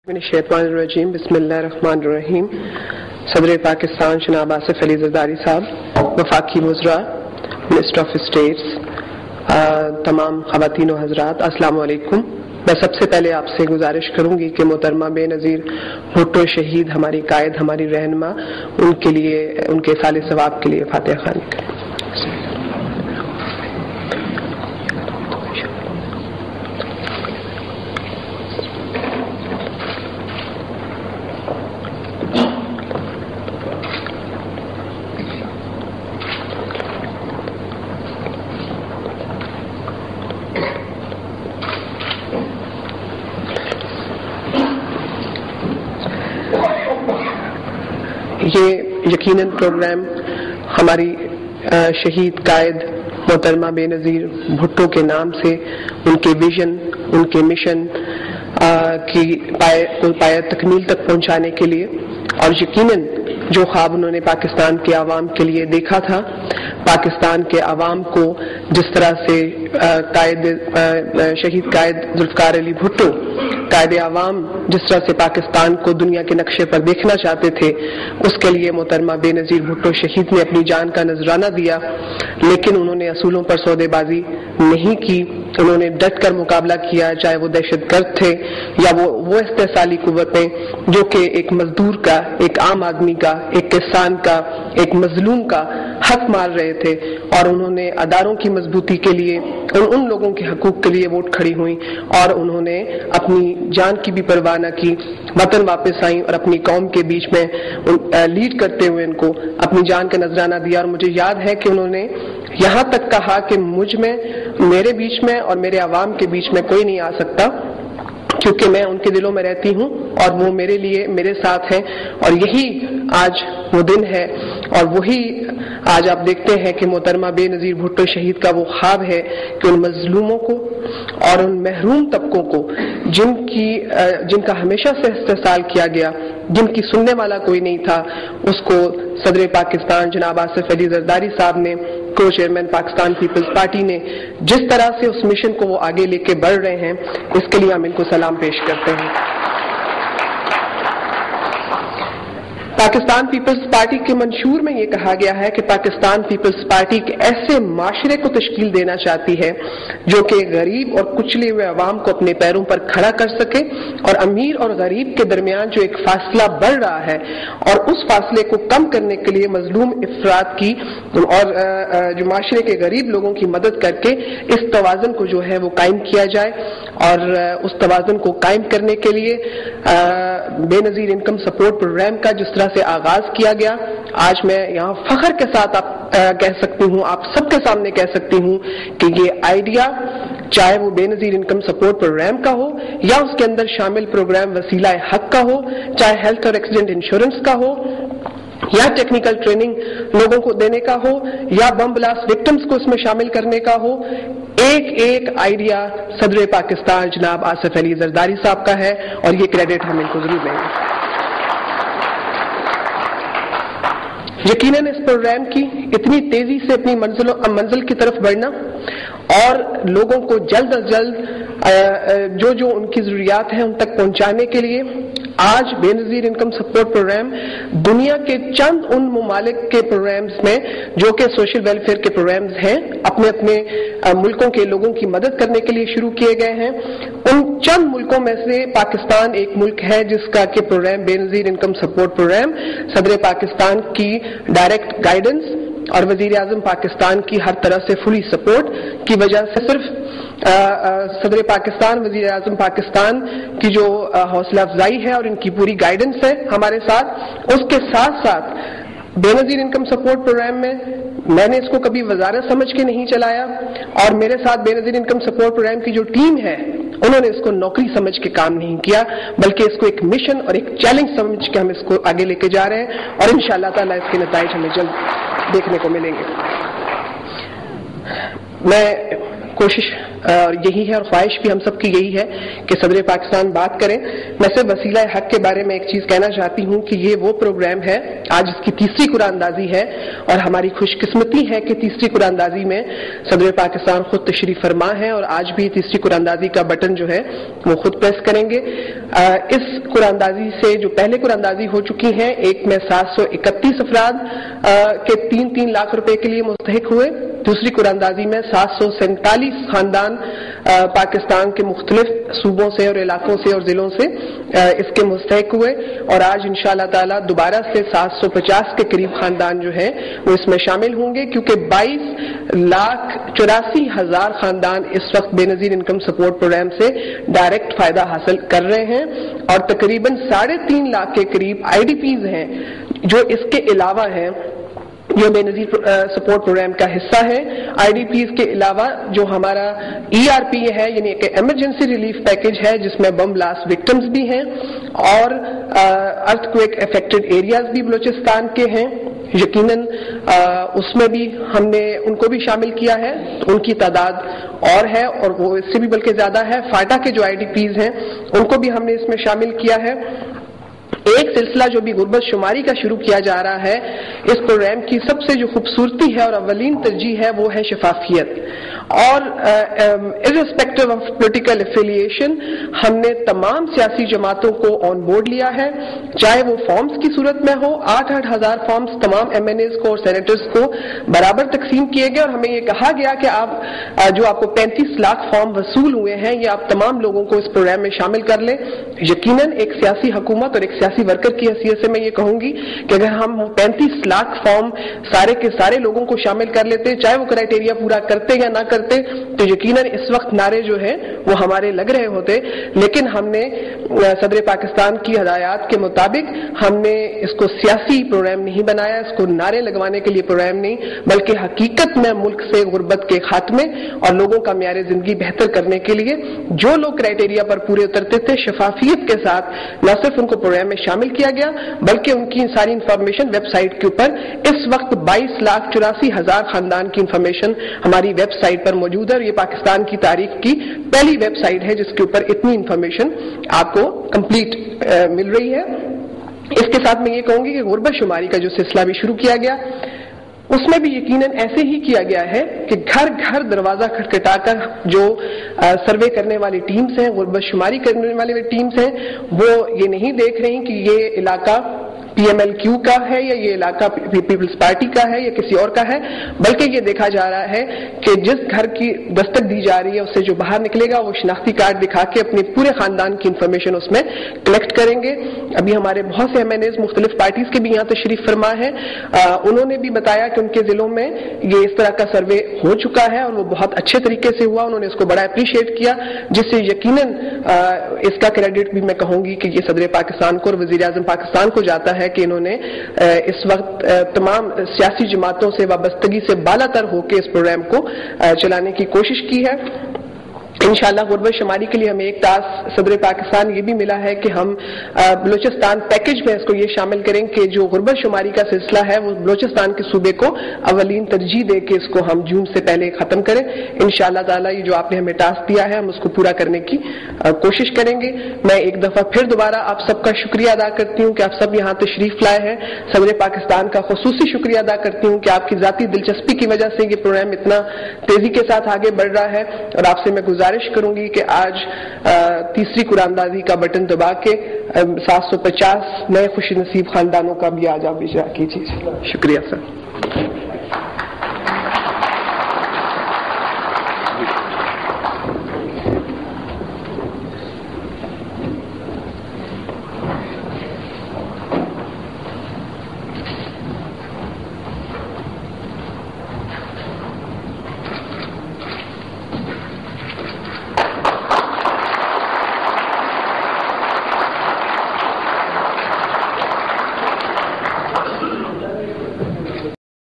الشیطانالرجیم بسم اللہ الرحمن الرحیم. صدر پاکستان جناب آصف علی زرداری صاحب، وفاقی وزراء، منسٹر آف اسٹیٹس، تمام خواتین و حضرات، السلام علیکم. میں سب سے پہلے آپ سے گزارش کروں گی کہ محترمہ بے نظیر بھٹو شہید، ہماری قائد، ہماری رہنما، ان کے لیے، ان کے سال ثواب کے لیے فاتحہ خوانی کریں. یہ یقیناً پروگرام ہماری شہید قائد محترمہ بے نظیر بھٹو کے نام سے، ان کے ویژن، ان کے مشن کی پایہ تکمیل تک پہنچانے کے لیے، اور یقیناً جو خواب انہوں نے پاکستان کے عوام کے لیے دیکھا تھا، پاکستان کے عوام کو جس طرح سے شہید قائد ذوالفقار علی بھٹو قائد عوام جس طرح سے پاکستان کو دنیا کے نقشے پر دیکھنا چاہتے تھے، اس کے لیے محترمہ بے نظیر بھٹو شہید نے اپنی جان کا نذرانہ دیا. لیکن انہوں نے اصولوں پر سودے بازی نہیں کی، انہوں نے ڈٹ کر مقابلہ کیا، چاہے وہ دہشت گرد تھے یا وہ استحصالی قوتیں جو کہ ایک مزدور کا، ایک عام آدمی کا، ایک کسان کا، ایک مظلوم کا حق مار رہے تھے. اور انہوں نے اداروں کی مضبوطی کے لیے، ان لوگوں کے حقوق کے لیے ووٹ کھڑی ہوئیں، اور انہوں نے اپنی جان کی بھی پرواہ نہ کی، وطن واپس آئیں اور اپنی قوم کے بیچ میں لیڈ کرتے ہوئے ان کو اپنی جان کا نذرانہ دیا. اور مجھے یاد ہے کہ انہوں نے یہاں تک کہا کہ مجھ میں، میرے بیچ میں اور میرے عوام کے بیچ میں کوئی نہیں آ سکتا، کیونکہ میں ان کے دلوں میں رہتی ہوں اور وہ میرے لیے، میرے ساتھ ہیں. اور یہی آج وہ دن ہے، اور وہی آج آپ دیکھتے ہیں کہ محترمہ بے نظیر بھٹو شہید کا وہ خواب ہے کہ ان مظلوموں کو اور ان محروم طبقوں کو جن کا ہمیشہ سے استحصال کیا گیا، جن کی سننے والا کوئی نہیں تھا، اس کو صدر پاکستان جناب آصف علی زرداری صاحب نے، کو چیئرمین پاکستان پیپلز پارٹی نے جس طرح سے اس مشن کو وہ آگے لے کے بڑھ رہے ہیں، اس کے لیے ہم ان کو سلام پیش کرتے ہیں. پاکستان پیپلز پارٹی کے منشور میں یہ کہا گیا ہے کہ پاکستان پیپلز پارٹی ایک ایسے معاشرے کو تشکیل دینا چاہتی ہے جو کہ غریب اور کچلے ہوئے عوام کو اپنے پیروں پر کھڑا کر سکے، اور امیر اور غریب کے درمیان جو ایک فاصلہ بڑھ رہا ہے، اور اس فاصلے کو کم کرنے کے لیے مظلوم افراد کی اور جو معاشرے کے غریب لوگوں کی مدد کر کے اس توازن کو جو ہے وہ قائم کیا جائے. اور اس توازن کو قائم کرنے کے لیے بے نظیر انکم سپورٹ پروگرام کا جس طرح سے آغاز کیا گیا، آج میں یہاں فخر کے ساتھ کہہ سکتی ہوں، آپ سب کے سامنے کہہ سکتی ہوں کہ یہ آئیڈیا، چاہے وہ بے نظیر انکم سپورٹ پروگرام کا ہو یا اس کے اندر شامل پروگرام وسیلہ حق کا ہو، چاہے ہیلتھ اور ایکسیڈنٹ انشورنس کا ہو، یا ٹیکنیکل ٹریننگ لوگوں کو دینے کا ہو، یا بم بلاسٹ وکٹمز کو اس میں شامل کرنے کا ہو، ایک ایک آئیڈیا صدر پاکستان جناب آصف علی زرداری صاحب کا ہے، اور یہ کریڈٹ ہم ان کو ضرور دیں گے. یقیناً اس پروگرام کی اتنی تیزی سے اپنی منزل کی طرف بڑھنا اور لوگوں کو جلد از جلد جو ان کی ضروریات ہیں ان تک پہنچانے کے لیے آج بے نظیر انکم سپورٹ پروگرام دنیا کے چند ان ممالک کے پروگرامز میں جو کہ سوشل ویلفیئر کے پروگرامز ہیں، اپنے اپنے ملکوں کے لوگوں کی مدد کرنے کے لیے شروع کیے گئے ہیں. ان چند ملکوں میں سے پاکستان ایک ملک ہے جس کا کہ پروگرام بے نظیر انکم سپورٹ پروگرام صدر پاکستان کی ڈائریکٹ گائیڈنس اور وزیر اعظم پاکستان کی ہر طرح سے فلی سپورٹ کی وجہ سے، صرف صدر پاکستان، وزیر اعظم پاکستان کی جو حوصلہ افزائی ہے اور ان کی پوری گائیڈنس ہے ہمارے ساتھ، اس کے ساتھ ساتھ بے نظیر انکم سپورٹ پروگرام میں نے اس کو کبھی وزارت سمجھ کے نہیں چلایا، اور میرے ساتھ بے نظیر انکم سپورٹ پروگرام کی جو ٹیم ہے انہوں نے اس کو نوکری سمجھ کے کام نہیں کیا، بلکہ اس کو ایک مشن اور ایک چیلنج سمجھ کے ہم اس کو آگے لے کے جا رہے ہیں، اور انشاءاللہ تعالیٰ اس کے نتائج ہمیں جلد دیکھنے کو ملیں گے. میں کوشش یہی ہے اور خواہش بھی ہم سب کی یہی ہے کہ صدر پاکستان بات کریں. میں صرف وسیلہ حق کے بارے میں ایک چیز کہنا چاہتی ہوں کہ یہ وہ پروگرام ہے، آج اس کی تیسری قرآن اندازی ہے، اور ہماری خوش قسمتی ہے کہ تیسری قرآن اندازی میں صدر پاکستان خود تشریف فرما ہے، اور آج بھی تیسری قرآن اندازی کا بٹن جو ہے وہ خود پریس کریں گے. اس قرآن اندازی سے جو پہلے قرآن اندازی ہو چکی ہیں، ایک میں 731 افراد کے 3 لاکھ روپے کے لیے مستحق ہوئے. دوسری قرآن اندازی میں 747 خاندان پاکستان کے مختلف صوبوں سے اور علاقوں سے اور ضلعوں سے اس کے مستحق ہوئے، اور آج انشاءاللہ تعالی دوبارہ سے 750 کے قریب خاندان جو ہیں وہ اس میں شامل ہوں گے، کیونکہ 22,84,000 خاندان اس وقت بے نظیر انکم سپورٹ پروگرام سے ڈائریکٹ فائدہ حاصل کر رہے ہیں، اور تقریباً 3.5 لاکھ کے قریب IDPs ہیں جو اس کے علاوہ ہیں، یہ بے نظیر سپورٹ پروگرام کا حصہ ہے. IDPs کے علاوہ جو ہمارا ERP ہے، یعنی ایک ایمرجنسی ریلیف پیکج ہے جس میں بم بلاسٹ وکٹمز بھی ہیں اور ارتھ کویک افیکٹڈ ایریاز بھی بلوچستان کے ہیں، یقیناً اس میں بھی ہم نے ان کو بھی شامل کیا ہے. ان کی تعداد اور ہے اور وہ اس سے بھی بلکہ زیادہ ہے. فاٹا کے جو IDPs ہیں ان کو بھی ہم نے اس میں شامل کیا ہے. ایک سلسلہ جو بھی غربت شماری کا شروع کیا جا رہا ہے، اس پروگرام کی سب سے جو خوبصورتی ہے اور اولین ترجیح ہے وہ ہے شفافیت، اور irrespective of political affiliation ہم نے تمام سیاسی جماعتوں کو آن بورڈ لیا ہے، چاہے وہ فارمز کی صورت میں ہو. 8,000 فارمز تمام MNAs کو اور سینیٹرز کو برابر تقسیم کیے گئے، اور ہمیں یہ کہا گیا کہ آپ جو آپ کو 35 لاکھ فارم وصول ہوئے ہیں یہ آپ تمام لوگوں کو اس پروگرام میں شامل کر لیں. یقیناً ایک سیاسی حکومت اور ایک سیاسی ورکر کی حیثیت سے میں یہ کہوں گی کہ اگر ہم 35 لاکھ فارم سارے کے سارے لوگوں کو شامل کر لیتے، چاہے وہ کرائیٹیریا پورا کرتے یا نہ کرتے، تو یقیناً اس وقت نعرے جو ہیں وہ ہمارے لگ رہے ہوتے. لیکن ہم نے صدر پاکستان کی ہدایات کے مطابق ہم نے اس کو سیاسی پروگرام نہیں بنایا، اس کو نعرے لگوانے کے لیے پروگرام نہیں، بلکہ حقیقت میں ملک سے غربت کے خاتمے اور لوگوں کا معیار زندگی بہتر کرنے کے لیے جو لوگ کرائیٹیریا پر پورے اترتے تھے، شفافیت کے ساتھ نہ صرف ان کو پروگرام میں شامل کیا گیا بلکہ ان کی ساری انفارمیشن ویب سائٹ کے اوپر اس وقت 22,84,000 خاندان کی انفارمیشن ہماری ویب سائٹ پر موجود ہے، اور یہ پاکستان کی تاریخ کی پہلی ویب سائٹ ہے جس کے اوپر اتنی انفارمیشن آپ کو کمپلیٹ مل رہی ہے. اس کے ساتھ میں یہ کہوں گی کہ غربت شماری کا جو سلسلہ بھی شروع کیا گیا اس میں بھی یقیناً ایسے ہی کیا گیا ہے کہ گھر گھر دروازہ کھٹکھٹا کر جو سروے کرنے والی ٹیمز ہیں، غربت شماری کرنے والی ٹیمز ہیں، وہ یہ نہیں دیکھ رہی کہ یہ علاقہ PMLQ کا ہے یا یہ علاقہ پیپلز پارٹی کا ہے یا کسی اور کا ہے، بلکہ یہ دیکھا جا رہا ہے کہ جس گھر کی دستک دی جا رہی ہے اس سے جو باہر نکلے گا وہ شناختی کارڈ دکھا کے اپنے پورے خاندان کی انفارمیشن اس میں کلیکٹ کریں گے. ابھی ہمارے بہت سے MNAs مختلف پارٹیز کے بھی یہاں تشریف فرما ہیں، انہوں نے بھی بتایا کہ ان کے ضلعوں میں یہ اس طرح کا سروے ہو چکا ہے اور وہ بہت اچھے طریقے سے ہوا، انہوں نے اس کو بڑا اپریشیٹ کیا، جس سے یقیناً اس کا کریڈٹ بھی میں کہوں گی کہ یہ صدر پاکستان کو اور وزیر اعظم پاکستان کو جاتا ہے کہ انہوں نے اس وقت تمام سیاسی جماعتوں سے وابستگی سے بالا تر ہو کے اس پروگرام کو چلانے کی کوشش کی ہے. انشاءاللہ غربت شماری کے لیے ہمیں ایک ٹاسک صدر پاکستان یہ بھی ملا ہے کہ ہم بلوچستان پیکج میں اس کو یہ شامل کریں کہ جو غربت شماری کا سلسلہ ہے وہ بلوچستان کے صوبے کو اولین ترجیح دے کے اس کو ہم جون سے پہلے ختم کریں. انشاءاللہ تعالی یہ جو آپ نے ہمیں ٹاسک دیا ہے ہم اس کو پورا کرنے کی کوشش کریں گے. میں ایک دفعہ پھر دوبارہ آپ سب کا شکریہ ادا کرتی ہوں کہ آپ سب یہاں تشریف لائے ہیں. صدر پاکستان کا خصوصی شکریہ ادا کرتی ہوں کہ آپ کی ذاتی دلچسپی کی وجہ سے یہ پروگرام اتنا تیزی کے ساتھ آگے بڑھ رہا ہے، اور آپ سے میں گزارش کروں گی کہ آج تیسری قرآن اندازی کا بٹن دبا کے 750 نئے خوش نصیب خاندانوں کا بھی آج آپ اجرا کیجیے. شکریہ سر.